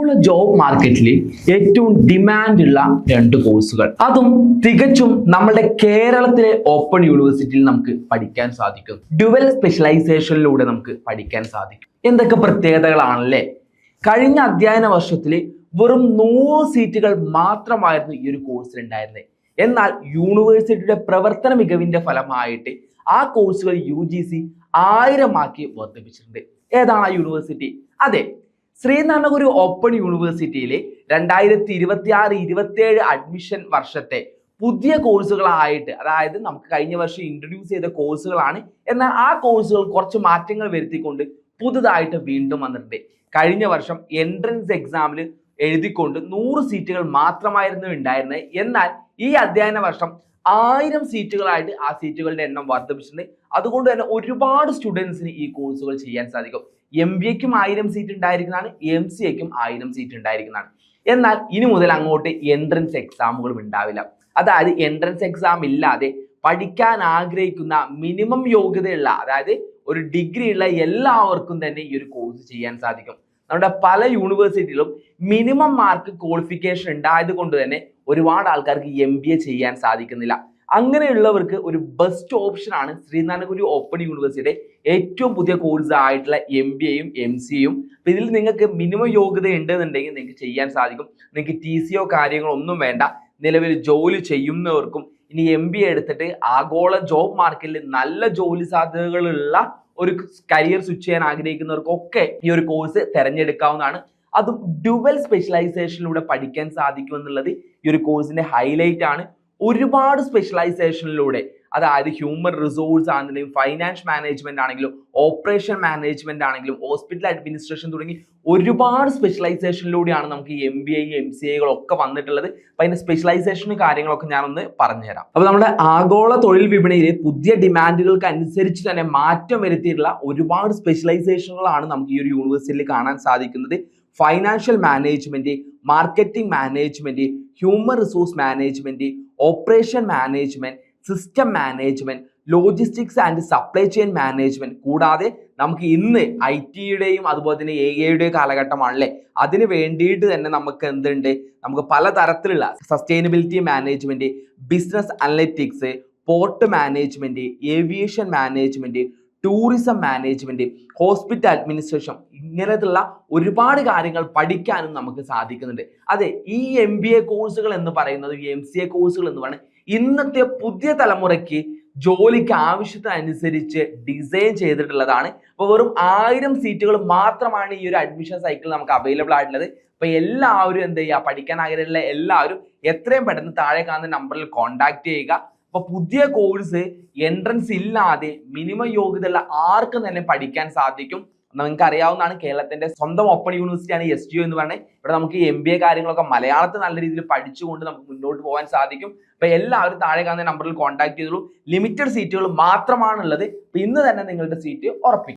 ആഗോള ജോബ് മാർക്കറ്റിൽ ഏറ്റവും ഡിമാൻഡുള്ള രണ്ട് കോഴ്സുകൾ, അതും തികച്ചും നമ്മുടെ കേരളത്തിലെ ഓപ്പൺ യൂണിവേഴ്സിറ്റിയിൽ നമുക്ക് പഠിക്കാൻ സാധിക്കും. ഡ്യുവൽ സ്പെഷ്യലൈസേഷനിലൂടെ നമുക്ക് പഠിക്കാൻ സാധിക്കും. എന്തൊക്കെ പ്രത്യേകതകളാണല്ലേ? കഴിഞ്ഞ അധ്യയന വർഷത്തിൽ വെറും 100 സീറ്റുകൾ മാത്രമായിരുന്നു ഈ ഒരു കോഴ്സിൽ ഉണ്ടായിരുന്നത്. എന്നാൽ യൂണിവേഴ്സിറ്റിയുടെ പ്രവർത്തന മികവിന്റെ ഫലമായിട്ട് ആ കോഴ്സുകൾ UGC 1000 ആക്കി വർദ്ധിപ്പിച്ചിട്ടുണ്ട്. ഏതാണ് ആ യൂണിവേഴ്സിറ്റി? അതെ, ശ്രീനാരായണഗുരു ഓപ്പൺ യൂണിവേഴ്സിറ്റിയിലെ 2026-27 അഡ്മിഷൻ വർഷത്തെ പുതിയ കോഴ്സുകളായിട്ട്, അതായത് നമുക്ക് കഴിഞ്ഞ വർഷം ഇൻട്രൊഡ്യൂസ് ചെയ്ത കോഴ്സുകളാണ്, എന്നാൽ ആ കോഴ്സുകൾ കുറച്ച് മാറ്റങ്ങൾ വരുത്തിക്കൊണ്ട് പുതുതായിട്ട് വീണ്ടും വന്നിട്ടുണ്ട്. കഴിഞ്ഞ വർഷം എൻട്രൻസ് എക്സാമിൽ എഴുതിക്കൊണ്ട് 100 സീറ്റുകൾ മാത്രമായിരുന്നു ഉണ്ടായിരുന്നത്. എന്നാൽ ഈ അധ്യയന വർഷം 1000 സീറ്റുകളായിട്ട് ആ സീറ്റുകളുടെ എണ്ണം വർദ്ധിപ്പിച്ചിട്ടുണ്ട്. അതുകൊണ്ട് തന്നെ ഒരുപാട് സ്റ്റുഡൻസിന് ഈ കോഴ്സുകൾ ചെയ്യാൻ സാധിക്കും. MBAക്കും 1000 സീറ്റ് ഉണ്ടായിരിക്കുന്നതാണ്, MCAക്കും 1000 സീറ്റ് ഉണ്ടായിരിക്കുന്നതാണ്. എന്നാൽ ഇനി മുതൽ അങ്ങോട്ട് എൻട്രൻസ് എക്സാമുകളും ഉണ്ടാവില്ല. അതായത് എൻട്രൻസ് എക്സാം ഇല്ലാതെ പഠിക്കാൻ ആഗ്രഹിക്കുന്ന മിനിമം യോഗ്യതയുള്ള, അതായത് ഒരു ഡിഗ്രി ഉള്ള എല്ലാവർക്കും തന്നെ ഈ ഒരു കോഴ്സ് ചെയ്യാൻ സാധിക്കും. നമ്മുടെ പല യൂണിവേഴ്സിറ്റിയിലും മിനിമം മാർക്ക് ക്വാളിഫിക്കേഷൻ ഉണ്ടായത് കൊണ്ട് തന്നെ ഒരുപാട് ആൾക്കാർക്ക് MBA ചെയ്യാൻ സാധിക്കുന്നില്ല. അങ്ങനെയുള്ളവർക്ക് ഒരു ബെസ്റ്റ് ഓപ്ഷൻ ആണ് ശ്രീനാരായണഗുരു ഓപ്പൺ യൂണിവേഴ്സിറ്റിയുടെ ഏറ്റവും പുതിയ കോഴ്സ് ആയിട്ടുള്ള MBAയും MCAയും. ഇതിൽ നിങ്ങൾക്ക് മിനിമം യോഗ്യത ഉണ്ടെന്നുണ്ടെങ്കിൽ നിങ്ങൾക്ക് ചെയ്യാൻ സാധിക്കും. നിങ്ങൾക്ക് TCO കാര്യങ്ങളോ ഒന്നും വേണ്ട. നിലവിൽ ജോലി ചെയ്യുന്നവർക്കും ഇനി MBA എടുത്തിട്ട് ആഗോള ജോബ് മാർക്കറ്റിൽ നല്ല ജോലി സാധ്യതകളുള്ള ഒരു കരിയർ സ്വിച്ച് ചെയ്യാൻ ആഗ്രഹിക്കുന്നവർക്കൊക്കെ ഈ ഒരു കോഴ്സ് തിരഞ്ഞെടുക്കാവുന്നതാണ്. അതും ഡ്യുവൽ സ്പെഷ്യലൈസേഷനിലൂടെ പഠിക്കാൻ സാധിക്കും എന്നുള്ളത് ഈ ഒരു കോഴ്സിന്റെ ഹൈലൈറ്റ് ആണ്. ഒരുപാട് സ്പെഷ്യലൈസേഷനിലൂടെ, അതായത് ഹ്യൂമൻ റിസോഴ്സ് ആണെങ്കിലും ഫൈനാൻസ് മാനേജ്മെന്റ് ആണെങ്കിലും ഓപ്പറേഷൻ മാനേജ്മെന്റ് ആണെങ്കിലും ഹോസ്പിറ്റൽ അഡ്മിനിസ്ട്രേഷൻ തുടങ്ങി ഒരുപാട് സ്പെഷ്യലൈസേഷനിലൂടെയാണ് നമുക്ക് MBA MCAകളൊക്കെ വന്നിട്ടുള്ളത്. അപ്പൊ അതിന്റെ സ്പെഷ്യലൈസേഷനും കാര്യങ്ങളൊക്കെ ഞാനൊന്ന് പറഞ്ഞുതരാം. അപ്പൊ നമ്മുടെ ആഗോള തൊഴിൽ വിപണിയിൽ പുതിയ ഡിമാൻഡുകൾക്ക് അനുസരിച്ച് തന്നെ മാറ്റം വരുത്തിയിട്ടുള്ള ഒരുപാട് സ്പെഷ്യലൈസേഷനുകളാണ് നമുക്ക് ഈ ഒരു യൂണിവേഴ്സിറ്റിയിൽ കാണാൻ സാധിക്കുന്നത്. Financial management, marketing management, human resource management, operation management, system management, logistics and supply chain management. കൂടാതെ നമുക്ക് ഇന്ന് IT-യുടെയും അതുപോലെ തന്നെ AI-യുടെയും കാലഘട്ടമാണല്ലേ. അതിന് വേണ്ടിയിട്ട് തന്നെ നമുക്ക് എന്തുണ്ട്, നമുക്ക് പലതരത്തിലുള്ള sustainability management, business analytics, port management, aviation management, tourism management, hospital administration, ഇങ്ങനത്തുള്ള ഒരുപാട് കാര്യങ്ങൾ പഠിക്കാനും നമുക്ക് സാധിക്കുന്നുണ്ട്. അതെ, ഈ MBA കോഴ്സുകൾ എന്ന് പറയുന്നത്, MCA കോഴ്സുകൾ എന്ന് പറയുന്നത് ഇന്നത്തെ പുതിയ തലമുറയ്ക്ക് ജോലിക്ക് ആവശ്യത്തിനനുസരിച്ച് ഡിസൈൻ ചെയ്തിട്ടുള്ളതാണ്. അപ്പോൾ വെറും 1000 സീറ്റുകൾ മാത്രമാണ് ഈ ഒരു അഡ്മിഷൻ സൈക്കിൾ നമുക്ക് അവൈലബിൾ ആയിട്ടുള്ളത്. അപ്പൊ എല്ലാവരും എന്ത് ചെയ്യുക, പഠിക്കാൻ ആഗ്രഹമുള്ള എല്ലാവരും എത്രയും പെട്ടെന്ന് താഴെ കാണുന്ന നമ്പറിൽ കോൺടാക്ട് ചെയ്യുക. അപ്പൊ പുതിയ കോഴ്സ് എൻട്രൻസ് ഇല്ലാതെ മിനിമം യോഗ്യതയുള്ള ആർക്കും തന്നെ പഠിക്കാൻ സാധിക്കും. നിങ്ങൾക്ക് അറിയാവുന്നതാണ്, കേരളത്തിന്റെ സ്വന്തം ഓപ്പൺ യൂണിവേഴ്സിറ്റിയാണ് SGO എന്ന് പറയുന്നത്. ഇവിടെ നമുക്ക് MBA കാര്യങ്ങളൊക്കെ മലയാളത്തിൽ നല്ല രീതിയിൽ പഠിച്ചുകൊണ്ട് നമുക്ക് മുന്നോട്ട് പോകാൻ സാധിക്കും. അപ്പൊ എല്ലാവരും താഴെ കാണുന്ന നമ്പറിൽ കോൺടാക്ട് ചെയ്തോളൂ. ലിമിറ്റഡ് സീറ്റുകൾ മാത്രമാണുള്ളത്. ഇന്ന് തന്നെ നിങ്ങളുടെ സീറ്റ് ഉറപ്പിക്കും.